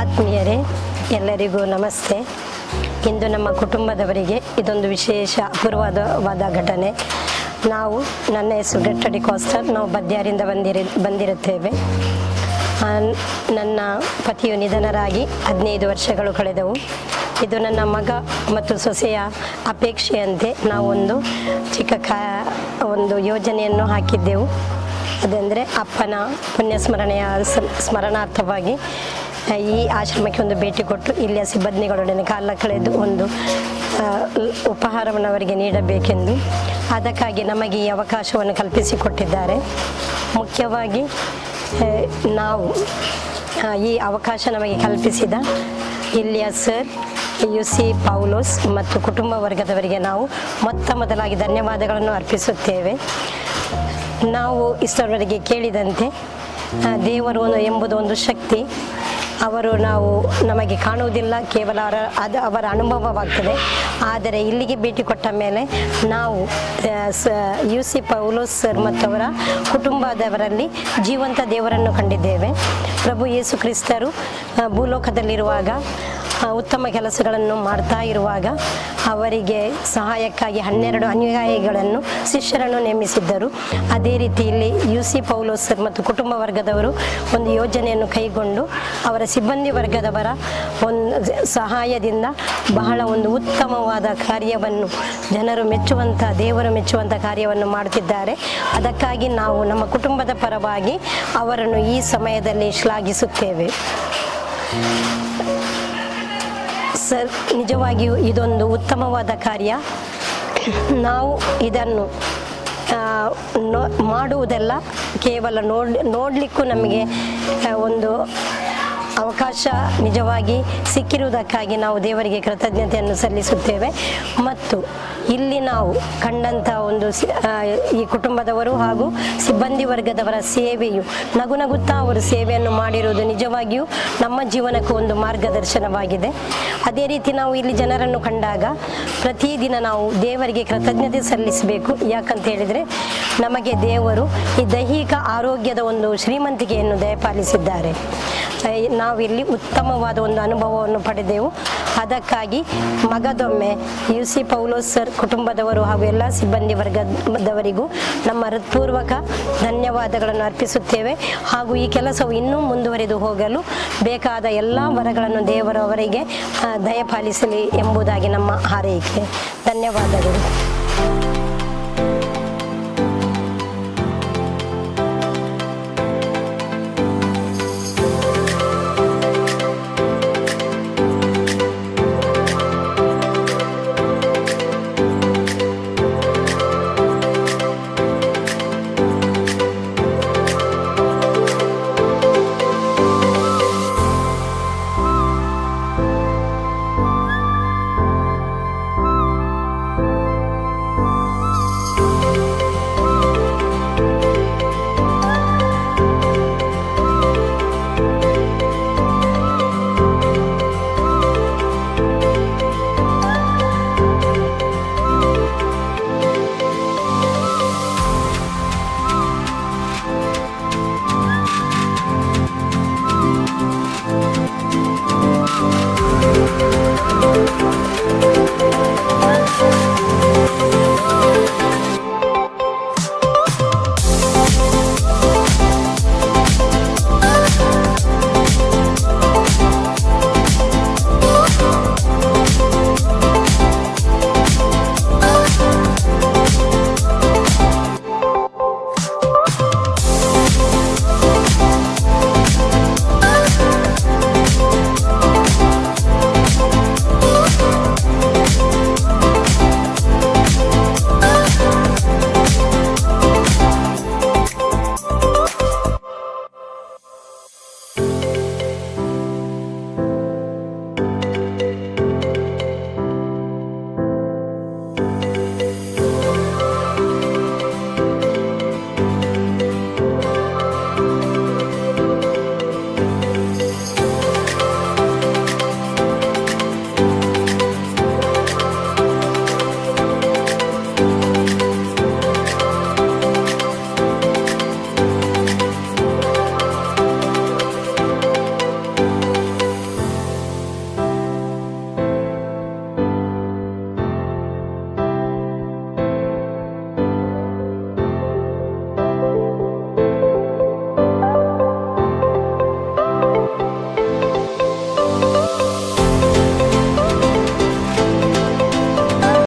ಆತ್ಮೀಯರೇ, ಎಲ್ಲರಿಗೂ ನಮಸ್ತೆ. ಇಂದು ನಮ್ಮ ಕುಟುಂಬದವರಿಗೆ ಇದೊಂದು ವಿಶೇಷ ಅಪೂರ್ವವಾದ ಘಟನೆ. ನನ್ನ ಹೆಸರು ಗಟ್ಟಡಿ ಕಾಸ್ಟರ್. ನಾವು ಬದ್ಯಾರಿಂದ ಬಂದಿರುತ್ತೇವೆ. ನನ್ನ ಪತಿಯು ನಿಧನರಾಗಿ 15 ವರ್ಷಗಳು ಕಳೆದವು. ಇದು ನನ್ನ ಮಗ ಮತ್ತು ಸೊಸೆಯ ಅಪೇಕ್ಷೆಯಂತೆ ನಾವು ಒಂದು ಚಿಕ್ಕ ಒಂದು ಯೋಜನೆಯನ್ನು ಹಾಕಿದ್ದೆವು. ಅದಂದರೆ ಅಪ್ಪನ ಪುಣ್ಯಸ್ಮರಣೆಯ ಸ್ಮರಣಾರ್ಥವಾಗಿ ಈ ಆಶ್ರಮಕ್ಕೆ ಒಂದು ಭೇಟಿ ಕೊಟ್ಟು ಇಲ್ಲಿಯ ಸಿಬ್ಬಂದಿಗಳೊಡನೆ ಕಾಲ ಕಳೆದು ಒಂದು ಉಪಹಾರವನ್ನು ಅವರಿಗೆ ನೀಡಬೇಕೆಂದು, ಅದಕ್ಕಾಗಿ ನಮಗೆ ಈ ಅವಕಾಶವನ್ನು ಕಲ್ಪಿಸಿಕೊಟ್ಟಿದ್ದಾರೆ. ಮುಖ್ಯವಾಗಿ ನಾವು ಈ ಅವಕಾಶ ನಮಗೆ ಕಲ್ಪಿಸಿದ ಇಲ್ಲಿಯ ಸರ್ UC ಪೌಲೋಸ್ ಮತ್ತು ಕುಟುಂಬ ವರ್ಗದವರಿಗೆ ನಾವು ಮೊದಲಾಗಿ ಧನ್ಯವಾದಗಳನ್ನು ಅರ್ಪಿಸುತ್ತೇವೆ. ನಾವು ಇಷ್ಟರವರೆಗೆ ಕೇಳಿದಂತೆ ದೇವರು ಎಂಬುದು ಒಂದು ಶಕ್ತಿ. ಅವರು ನಮಗೆ ಕಾಣುವುದಿಲ್ಲ, ಕೇವಲ ಅವರ ಅನುಭವವಾಗ್ತದೆ. ಆದರೆ ಇಲ್ಲಿಗೆ ಭೇಟಿ ಕೊಟ್ಟ ಮೇಲೆ ನಾವು UC ಪೌಲೋಸ್ ಸರ್ ಮತ್ತು ಅವರ ಕುಟುಂಬದವರಲ್ಲಿ ಜೀವಂತ ದೇವರನ್ನು ಕಂಡಿದ್ದೇವೆ. ಪ್ರಭು ಯೇಸು ಕ್ರಿಸ್ತರು ಭೂಲೋಕದಲ್ಲಿರುವಾಗ ಉತ್ತಮ ಕೆಲಸಗಳನ್ನು ಮಾಡ್ತಾ ಇರುವಾಗ ಅವರಿಗೆ ಸಹಾಯಕ್ಕಾಗಿ 12 ಅನುಯಾಯಿಗಳನ್ನು ಶಿಷ್ಯರನ್ನು ನೇಮಿಸಿದ್ದರು. ಅದೇ ರೀತಿ ಇಲ್ಲಿ UC ಪೌಲೋಸ್ ಸರ್ ಮತ್ತು ಕುಟುಂಬ ವರ್ಗದವರು ಒಂದು ಯೋಜನೆಯನ್ನು ಕೈಗೊಂಡು ಅವರ ಸಿಬ್ಬಂದಿ ವರ್ಗದವರ ಒಂದು ಸಹಾಯದಿಂದ ಬಹಳ ಒಂದು ಉತ್ತಮವಾದ ಕಾರ್ಯವನ್ನು ಜನರು ಮೆಚ್ಚುವಂಥ, ದೇವರು ಮೆಚ್ಚುವಂಥ ಕಾರ್ಯವನ್ನು ಮಾಡುತ್ತಿದ್ದಾರೆ. ಅದಕ್ಕಾಗಿ ನಾವು ನಮ್ಮ ಕುಟುಂಬದ ಪರವಾಗಿ ಅವರನ್ನು ಈ ಸಮಯದಲ್ಲಿ ಶ್ಲಾಘಿಸುತ್ತೇವೆ. ಸರ್, ನಿಜವಾಗಿಯೂ ಇದೊಂದು ಉತ್ತಮವಾದ ಕಾರ್ಯ. ನಾವು ಇದನ್ನು ಮಾಡುವುದೆಲ್ಲ ಕೇವಲ ನೋಡಲಿಕ್ಕೂ ನಮಗೆ ಒಂದು ಅವಕಾಶ ನಿಜವಾಗಿ ಸಿಕ್ಕಿರುವುದಕ್ಕಾಗಿ ನಾವು ದೇವರಿಗೆ ಕೃತಜ್ಞತೆಯನ್ನು ಸಲ್ಲಿಸುತ್ತೇವೆ. ಮತ್ತು ಇಲ್ಲಿ ನಾವು ಕಂಡಂಥ ಒಂದು ಈ ಕುಟುಂಬದವರು ಹಾಗೂ ಸಿಬ್ಬಂದಿ ವರ್ಗದವರ ಸೇವೆಯು ನಗುತ್ತಾ ಅವರು ಸೇವೆಯನ್ನು ಮಾಡಿರುವುದು ನಿಜವಾಗಿಯೂ ನಮ್ಮ ಜೀವನಕ್ಕೂ ಒಂದು ಮಾರ್ಗದರ್ಶನವಾಗಿದೆ. ಅದೇ ರೀತಿ ನಾವು ಇಲ್ಲಿ ಜನರನ್ನು ಕಂಡಾಗ ಪ್ರತಿದಿನ ನಾವು ದೇವರಿಗೆ ಕೃತಜ್ಞತೆ ಸಲ್ಲಿಸಬೇಕು. ಯಾಕಂತ ಹೇಳಿದರೆ ನಮಗೆ ದೇವರು ಈ ದೈಹಿಕ ಆರೋಗ್ಯದ ಒಂದು ಶ್ರೀಮಂತಿಕೆಯನ್ನು ದಯಪಾಲಿಸಿದ್ದಾರೆ. ನಾವಿಲ್ಲಿ ಉತ್ತಮವಾದ ಒಂದು ಅನುಭವವನ್ನು ಪಡೆದೆವು. ಅದಕ್ಕಾಗಿ ಮಗದೊಮ್ಮೆ UC ಪೌಲೋಸ್ ಸರ್ ಕುಟುಂಬದವರು ಹಾಗೂ ಎಲ್ಲ ಸಿಬ್ಬಂದಿ ವರ್ಗದವರಿಗೂ ನಮ್ಮ ಹೃತ್ಪೂರ್ವಕ ಧನ್ಯವಾದಗಳನ್ನು ಅರ್ಪಿಸುತ್ತೇವೆ. ಹಾಗೂ ಈ ಕೆಲಸವು ಇನ್ನೂ ಮುಂದುವರೆದು ಹೋಗಲು ಬೇಕಾದ ಎಲ್ಲ ವರಗಳನ್ನು ದೇವರು ಅವರಿಗೆ ದಯಪಾಲಿಸಲಿ ಎಂಬುದಾಗಿ ನಮ್ಮ ಹಾರೈಕೆ. ಧನ್ಯವಾದಗಳು.